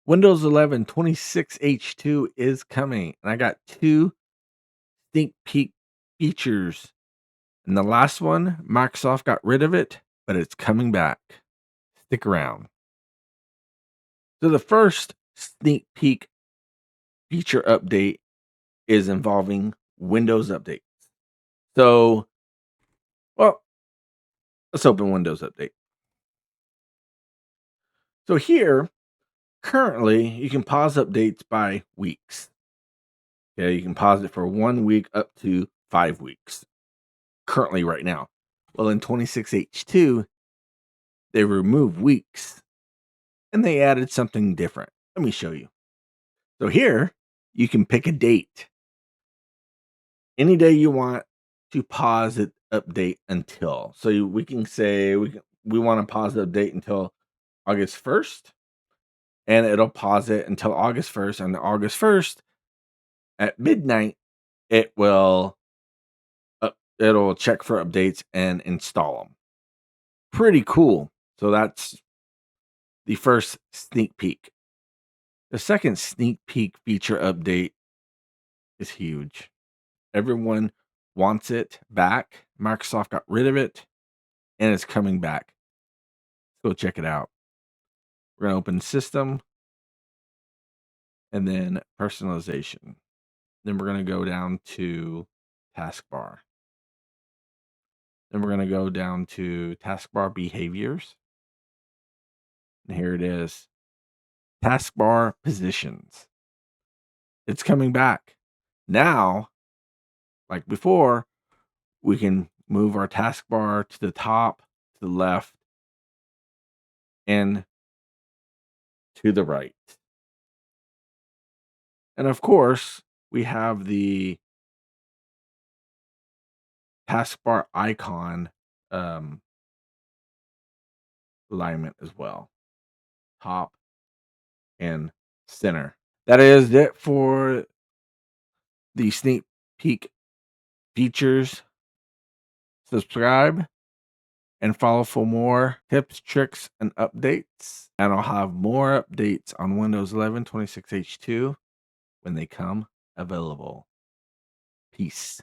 Windows 11 26H2 is coming, and I got two sneak peek features. And the last one, Microsoft got rid of it, but it's coming back. Stick around. So the first sneak peek feature update is involving Windows updates. So, well, let's open Windows Update. So here, currently, you can pause updates by weeks. Okay, you can pause it for 1 week up to 5 weeks. Currently, right now. Well, in 26H2, they removed weeks and they added something different. Let me show you. So here, you can pick a date. Any day you want to pause it update until. So we can say we want to pause the update until August 1st, and it'll pause it until August 1st. And August 1st at midnight, it'll check for updates and install them. Pretty cool. So that's the first sneak peek. The second sneak peek feature update is huge. Everyone wants it back. Microsoft got rid of it and it's coming back. Let's go check it out. We're going to open System and then Personalization. Then we're going to go down to Taskbar. Then we're going to go down to Taskbar Behaviors. And here it is. Taskbar Positions. It's coming back. Now, like before, we can move our taskbar to the top, to the left, and to the right. And of course, we have the taskbar icon alignment as well. Top and center. That is it for the sneak peek features. Subscribe and follow for more tips, tricks, and updates. And I'll have more updates on Windows 11 26H2 when they come available. Peace.